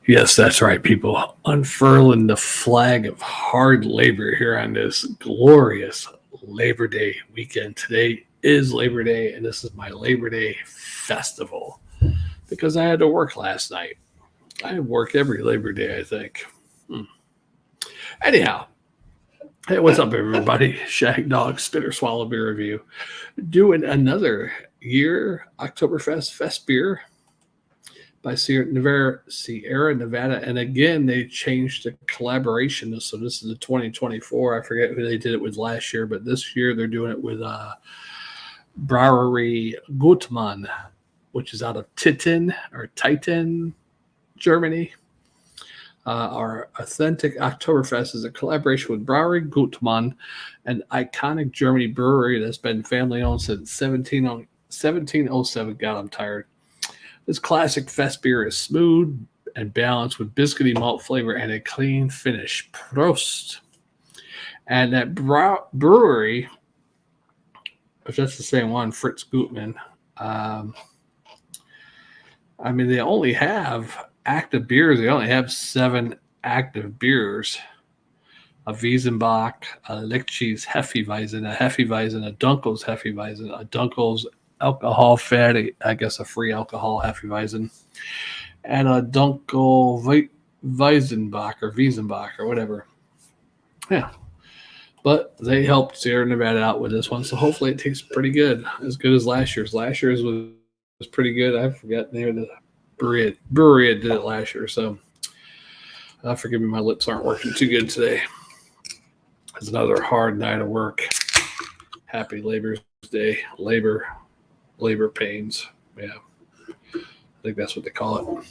Yes, that's right, people. Unfurling the flag of hard labor here on this glorious Labor Day weekend. Today is Labor Day, and this is my Labor Day festival because I had to work last night. I work every Labor Day, I think. Hmm. Anyhow, hey, what's up, everybody? Shagdog Spitter Swallow Beer Review. Doing another year Oktoberfest Festbier by Sierra Nevada. And again, they changed the collaboration. So this is the 2024. I forget who they did it with last year, but this year they're doing it with Brauerei Gutmann, which is out of Titan, Germany. Our authentic Oktoberfest is a collaboration with Brauerei Gutmann, an iconic Germany brewery that's been family owned since 1707. God, I'm tired. This classic fest beer is smooth and balanced with biscuity malt flavor and a clean finish. Prost. And that brewery, if that's the same one, Fritz Gutmann, they only have active beers. They only have 7 active beers. A Wiesenbach, a Lichtenstein's Hefeweizen, a Hefeweizen, a Dunkel's Hefeweizen, a Dunkel's alcohol fatty, I guess a free alcohol Hefeweizen, and a Dunkel Wiesenbach or whatever. Yeah. But they helped Sierra Nevada out with this one, so hopefully it tastes pretty good. As good as last year's. Last year's was pretty good. I forgot the name of the brewery that did it last year, so forgive me, my lips aren't working too good today. It's another hard night of work. Happy Labor's Day. Labor pains. Yeah. I think that's what they call it.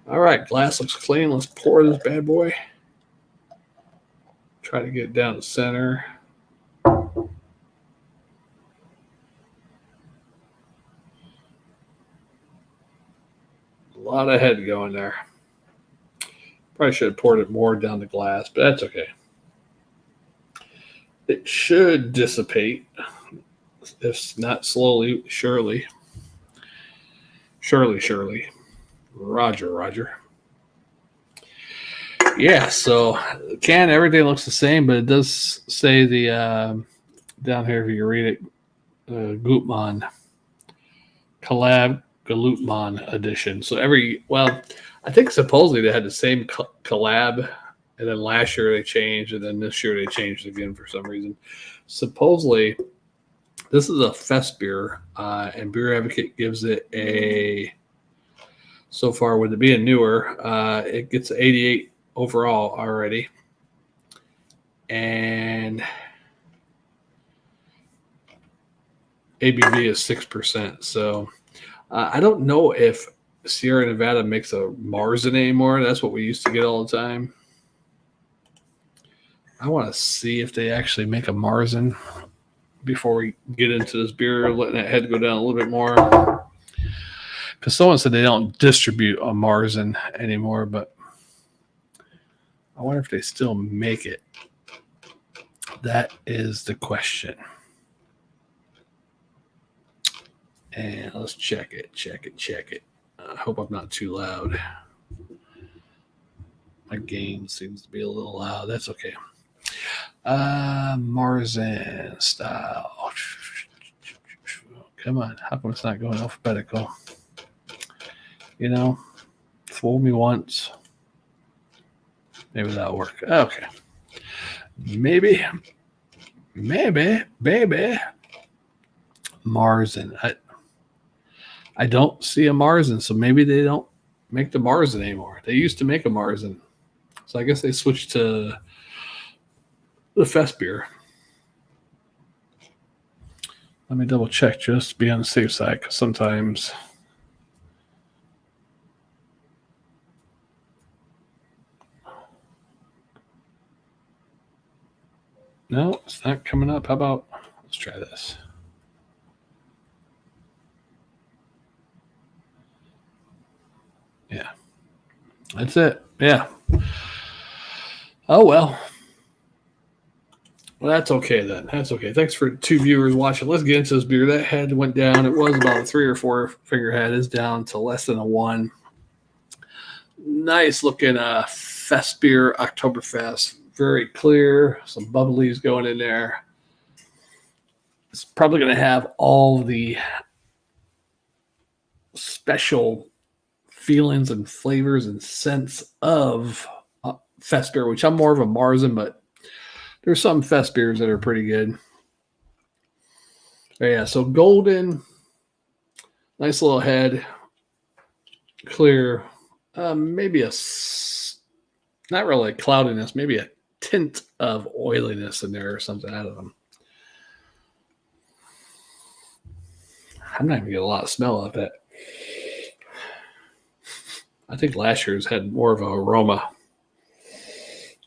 All right. Glass looks clean. Let's pour this bad boy. Try to get it down the center. A lot of head going there. Probably should have poured it more down the glass, but that's okay. It should dissipate. If not slowly, surely. Roger. Yeah, so everything looks the same, but it does say the down here, if you read it, Gutmann collab Gutmann edition. So I think supposedly they had the same collab, and then last year they changed, and then this year they changed again for some reason. Supposedly, this is a fest beer, and Beer Advocate gives it so far with it being newer, it gets 88 overall already. And ABV is 6%. So I don't know if Sierra Nevada makes a Marzen anymore. That's what we used to get all the time. I want to see if they actually make a Marzen before we get into this beer, letting that head go down a little bit more. Because someone said they don't distribute a Marzen anymore, but I wonder if they still make it. That is the question. And let's check it. I hope I'm not too loud. My gain seems to be a little loud. That's okay. Marzen style. Come on. How come it's not going alphabetical? Fool me once. Maybe that'll work. Okay. Maybe. Marzen. I don't see a Marzen, so maybe they don't make the Marzen anymore. They used to make a Marzen. So I guess they switched to the fest beer. Let me double check just to be on the safe side, because sometimes no, it's not coming up. How about let's try this. Yeah. That's it. Yeah. Oh, well. Well, that's okay then. That's okay. Thanks for 2 viewers watching. Let's get into this beer. That head went down. It was about a 3 or 4 finger head. Is down to less than a 1. Nice looking Festbier Oktoberfest. Very clear. Some bubblies going in there. It's probably going to have all the special feelings and flavors and scents of Festbier, which I'm more of a Marzen, but there's some Festbiers that are pretty good. But yeah, so golden, nice little head, clear, maybe not really a cloudiness, maybe a tint of oiliness in there or something. I don't know. I'm not even getting a lot of smell of it. I think last year's had more of an aroma.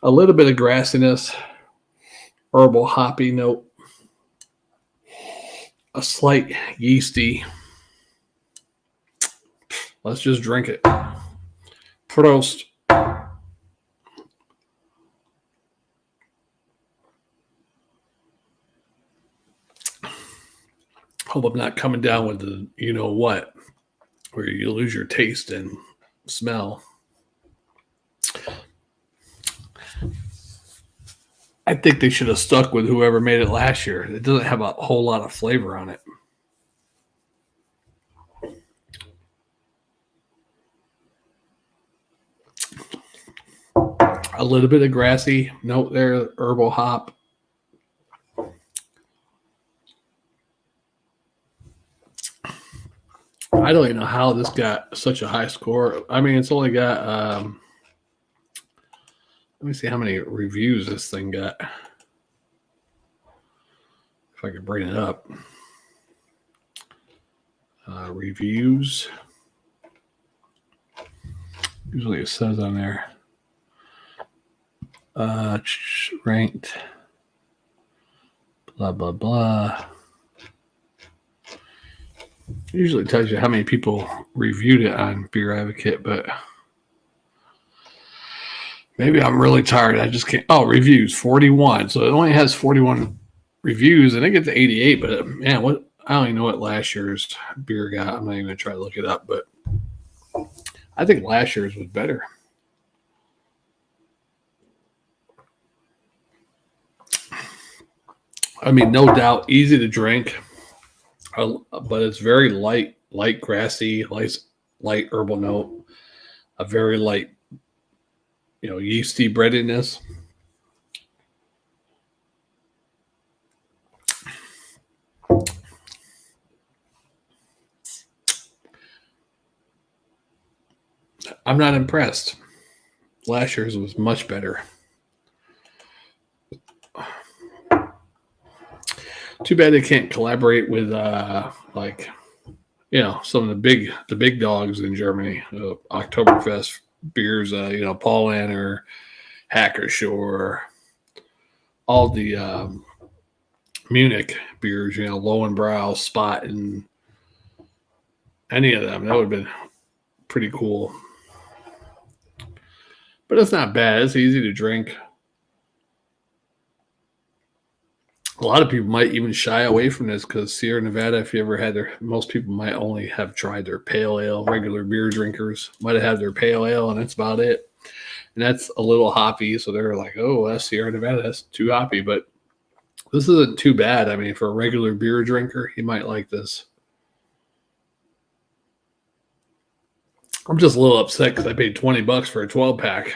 A little bit of grassiness, herbal hoppy note, a slight yeasty. Let's just drink it. Prost. Hope I'm not coming down with the you know what, where you lose your taste and smell. I think they should have stuck with whoever made it last year. It doesn't have a whole lot of flavor on it. A little bit of grassy note there, herbal hop. I don't even know how this got such a high score. I mean, it's only got, let me see how many reviews this thing got. If I could bring it up. Reviews. Usually it says on there. Ranked. Blah, blah, blah. Usually tells you how many people reviewed it on Beer Advocate, but maybe I'm really tired. I just can't. Oh, reviews 41. So it only has 41 reviews, and it gets 88. But man, what? I don't even know what last year's beer got. I'm not even gonna try to look it up, but I think last year's was better. I mean, no doubt, easy to drink, but it's very light grassy, light herbal note, a very light, yeasty breadiness. I'm not impressed. Last year's was much better. Too bad they can't collaborate with some of the big dogs in Germany. Oktoberfest beers, Paul Anner, Hacker Shore, all the Munich beers, Lowenbrau, Spot, and any of them. That would have been pretty cool. But it's not bad. It's easy to drink. A lot of people might even shy away from this because Sierra Nevada, if you ever had most people might only have tried their pale ale. Regular beer drinkers might have had their pale ale, and that's about it. And that's a little hoppy, so they're like, oh, that's Sierra Nevada. That's too hoppy. But this isn't too bad. I mean, for a regular beer drinker, you might like this. I'm just a little upset because I paid $20 for a 12-pack.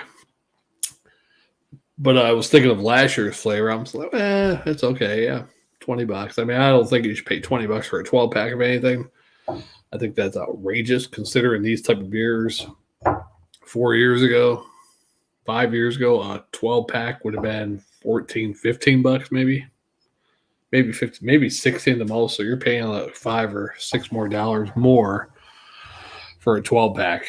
But I was thinking of last year's flavor. I'm just like, it's okay. Yeah, $20. I mean, I don't think you should pay $20 for a 12-pack of anything. I think that's outrageous considering these type of beers 4 years ago, 5 years ago, a 12-pack would have been $14, $15 maybe 50, maybe 16 the most. So you're paying like $5 or $6 more for a 12-pack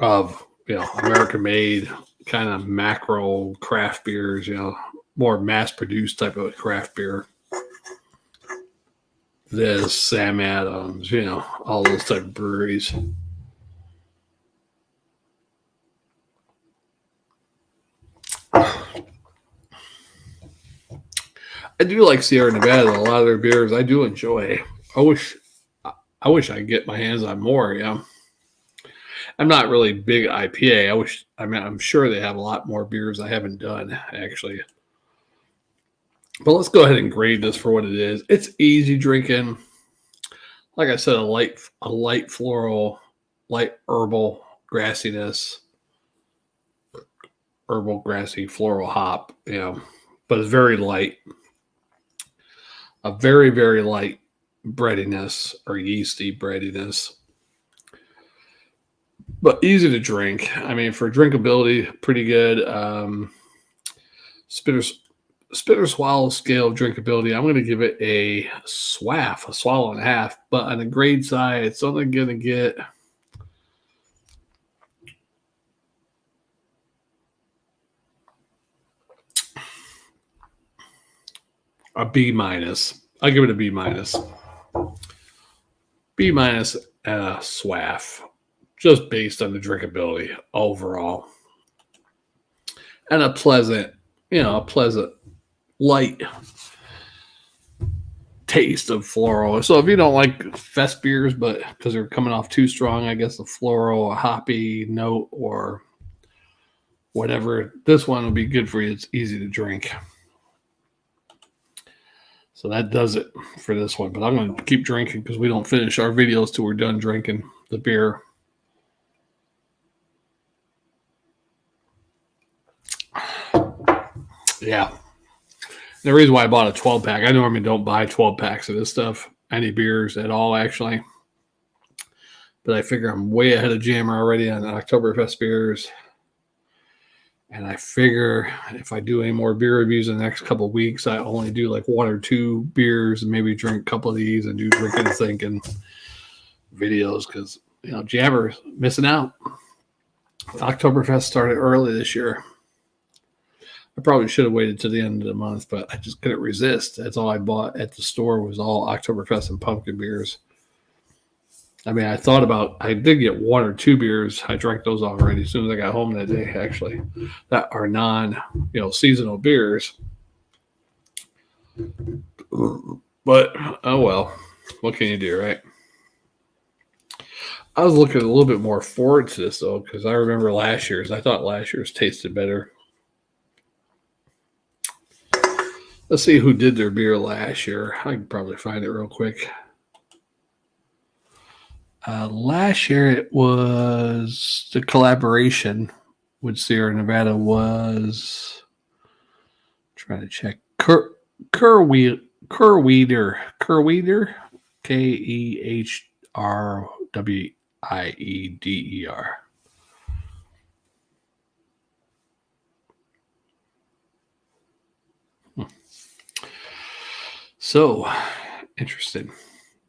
of American made kind of macro craft beers, more mass-produced type of craft beer. This, Sam Adams, all those type of breweries. I do like Sierra Nevada. A lot of their beers I do enjoy. I wish I could get my hands on more. Yeah. I'm not really big IPA. I'm sure they have a lot more beers I haven't done, actually. But let's go ahead and grade this for what it is. It's easy drinking. Like I said, a light floral, light herbal grassy floral hop, but it's very light. A very, very light breadiness or yeasty breadiness, but easy to drink. I mean, for drinkability, pretty good. Spitter swallow scale of drinkability, I'm going to give it a swallow and a half. But on the grade side, it's only going to get a B minus. I'll give it a B minus. B minus and a swaff, just based on the drinkability overall, and a pleasant light taste of floral. So if you don't like fest beers, but because they're coming off too strong, I guess the floral, a hoppy note, or whatever, this one will be good for you. It's easy to drink. So that does it for this one. But I'm going to keep drinking because we don't finish our videos till we're done drinking the beer. Yeah. The reason why I bought a 12-pack, I normally don't buy 12 packs of this stuff, any beers at all, actually. But I figure I'm way ahead of Jammer already on Oktoberfest beers. And I figure if I do any more beer reviews in the next couple of weeks, I only do like 1 or 2 beers and maybe drink a couple of these and do drinking and thinking videos because, Jammer's missing out. Oktoberfest started early this year. I probably should have waited to the end of the month, but I just couldn't resist. That's all I bought at the store was all Oktoberfest and pumpkin beers. I mean, I did get 1 or 2 beers. I drank those already as soon as I got home that day, actually, that are seasonal beers. But, oh well, what can you do, right? I was looking a little bit more forward to this, though, because I remember I thought last year's tasted better. Let's see who did their beer last year. I can probably find it real quick. Last year it was the collaboration with Sierra Nevada was trying to check Kerweeder, Kehrwieder. So interesting.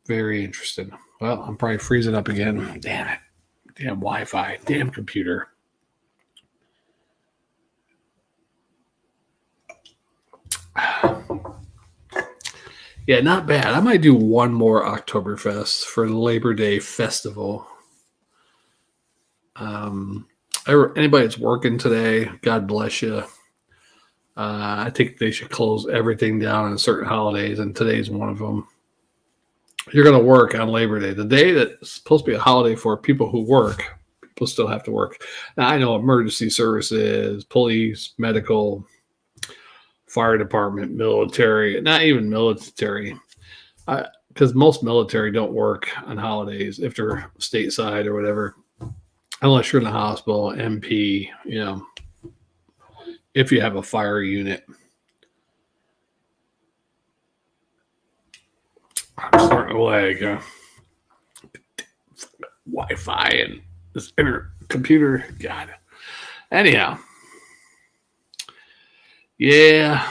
Very interesting. Well, I'm probably freezing up again. Damn it. Damn Wi-Fi. Damn computer. Yeah, not bad. I might do one more Oktoberfest for the Labor Day festival. Anybody that's working today, God bless you. I think they should close everything down on certain holidays, and today's one of them. You're going to work on Labor Day. The day that's supposed to be a holiday for people who work, people still have to work. Now, I know emergency services, police, medical, fire department, military, not even military, because most military don't work on holidays if they're stateside or whatever, unless you're in the hospital, MP, if you have a fire unit. I'm starting to lag. Wi-Fi and this computer. God. Anyhow. Yeah.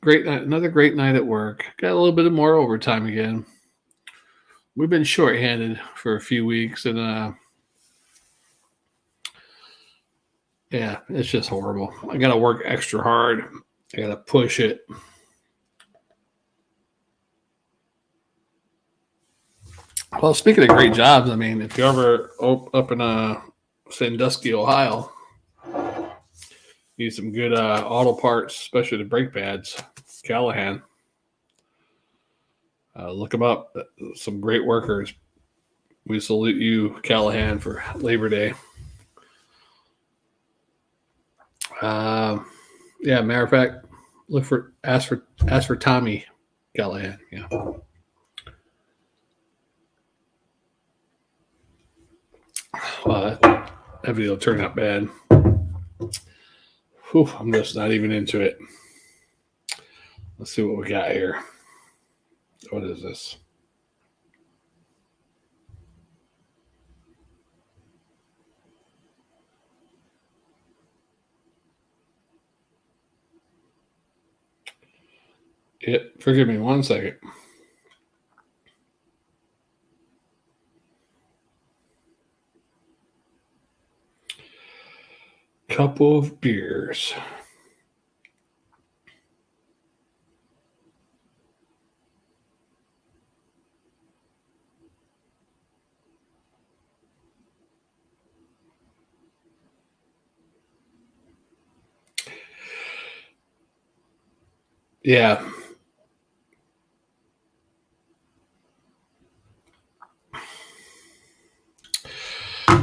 Great night. Another great night at work. Got a little bit more overtime again. We've been shorthanded for a few weeks, and yeah, it's just horrible. I got to work extra hard. I got to push it. Well, speaking of great jobs, I mean, if you're ever up in Sandusky, Ohio, need some good auto parts, especially the brake pads, Callahan. Look them up. Some great workers. We salute you, Callahan, for Labor Day. Yeah, matter of fact, ask for Tommy Callahan. Yeah. Well, that video turned out bad. Whew, I'm just not even into it. Let's see what we got here. What is this? Yeah, forgive me 1 second. Couple of beers. Yeah.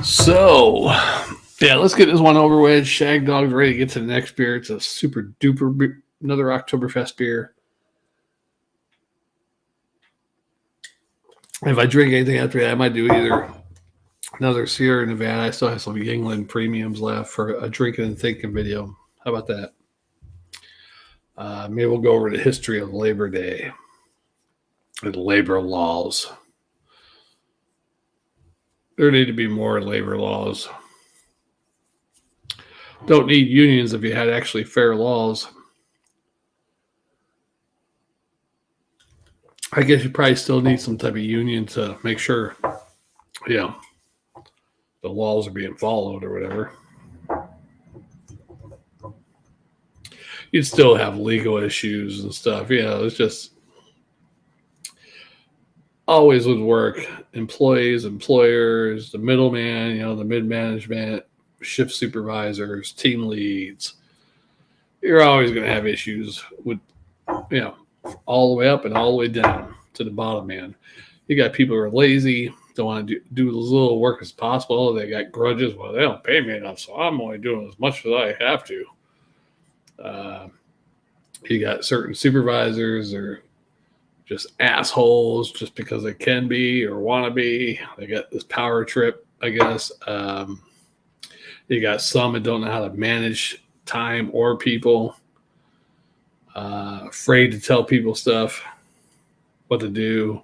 So, yeah, let's get this one over with. Shagdog's ready to get to the next beer. It's a super duper another Oktoberfest beer. If I drink anything after that, I might do either another Sierra Nevada. I still have some Yingling premiums left for a drinking and thinking video. How about that? Maybe we'll go over the history of Labor Day and labor laws. There need to be more labor laws. Don't need unions if you had actually fair laws. I guess you probably still need some type of union to make sure, the laws are being followed or whatever. You'd still have legal issues and stuff. It's just always would work. Employees, employers, the middleman, the mid-management, shift supervisors, team leads. You're always going to have issues with, all the way up and all the way down to the bottom man. You got people who are lazy, don't want to do as little work as possible. They got grudges. Well, they don't pay me enough, so I'm only doing as much as I have to. You got certain supervisors or just assholes just because they can be or want to be. They got this power trip, I guess. You got some that don't know how to manage time or people. Afraid to tell people stuff, what to do,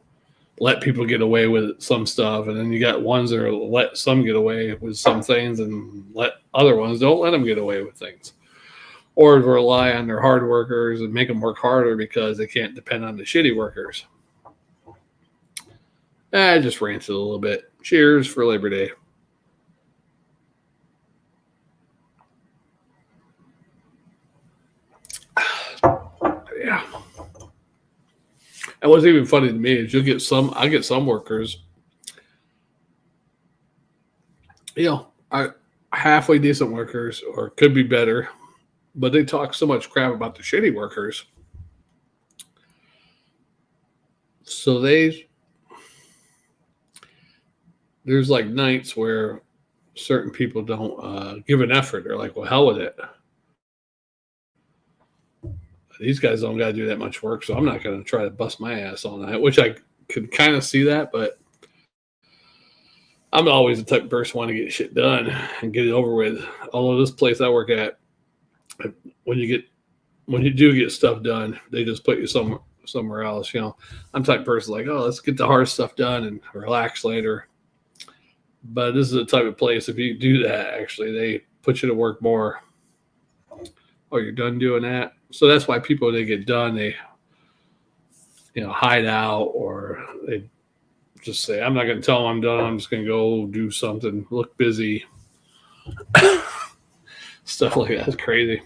let people get away with some stuff. And then you got ones that are let some get away with some things and let other ones don't let them get away with things. Or rely on their hard workers and make them work harder because they can't depend on the shitty workers. I just ranted a little bit. Cheers for Labor Day. Yeah. And what's even funny to me is I get some workers, are halfway decent workers or could be better, but they talk so much crap about the shitty workers. So there's like nights where certain people don't give an effort. They're like, well, hell with it. These guys don't got to do that much work, so I'm not going to try to bust my ass all night, which I could kind of see that, but I'm always the type of person want to get shit done and get it over with. Although this place I work at, when you do get stuff done, they just put you somewhere else. I'm the type of person like, oh, let's get the hard stuff done and relax later. But this is the type of place, if you do that, actually, they put you to work more. Oh, you're done doing that? So that's why people, they get done, they, hide out, or they just say, I'm not going to tell them I'm done. I'm just going to go do something, look busy. Stuff like that is crazy.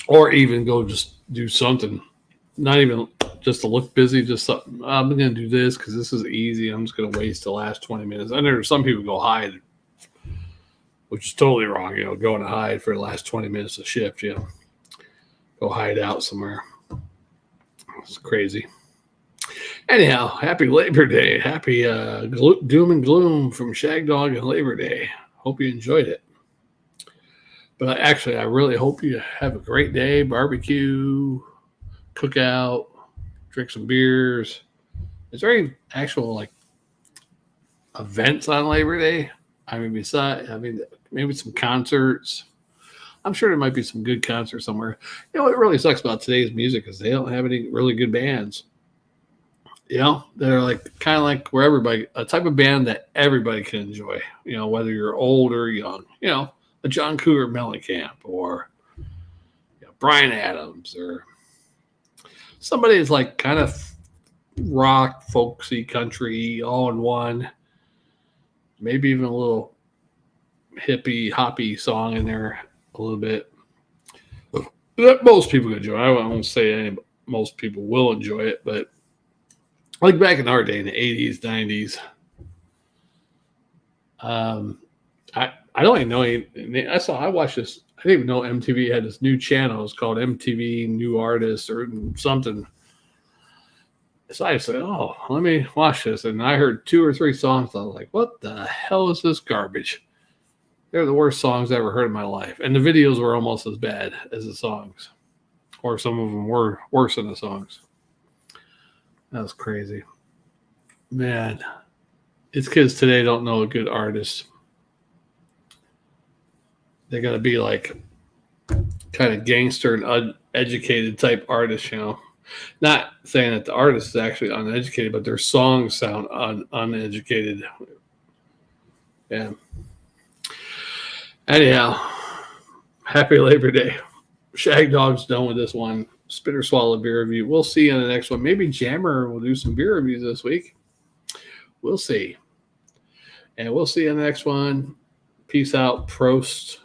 Or even go just do something, not even just to look busy, just something. I'm going to do this because this is easy. I'm just going to waste the last 20 minutes. I know some people go hide, which is totally wrong. Going to hide for the last 20 minutes of shift. Go hide out somewhere. It's crazy. Anyhow, happy Labor Day. Happy doom and gloom from Shagdog and Labor Day. Hope you enjoyed it. But actually, I really hope you have a great day. Barbecue, cookout, drink some beers. Is there any actual like events on Labor Day? Maybe some concerts. I'm sure there might be some good concerts somewhere. What really sucks about today's music is they don't have any really good bands. They're like kind of like where everybody, a type of band that everybody can enjoy. Whether you're old or young. A John Cougar Mellencamp or Brian Adams or somebody is like kind of rock, folksy, country, all in one. Maybe even a little hippie, hoppy song in there a little bit. That most people can enjoy. I won't say most people will enjoy it, but like back in our day, in the 80s, 90s, I don't even know any. I watched this. I didn't even know MTV had this new channel. It was called MTV New Artists or something. So I said, "Oh, let me watch this." And I heard 2 or 3 songs. I was like, "What the hell is this garbage?" They're the worst songs I ever heard in my life, and the videos were almost as bad as the songs, or some of them were worse than the songs. That was crazy, man. It's kids today don't know a good artist. They got to be like kind of gangster and uneducated type artists, Not saying that the artist is actually uneducated, but their songs sound uneducated. Yeah. Anyhow, happy Labor Day. Shagdog's done with this one. Spitter Swallow beer review. We'll see in the next one. Maybe Jammer will do some beer reviews this week. We'll see. And we'll see in the next one. Peace out. Prost.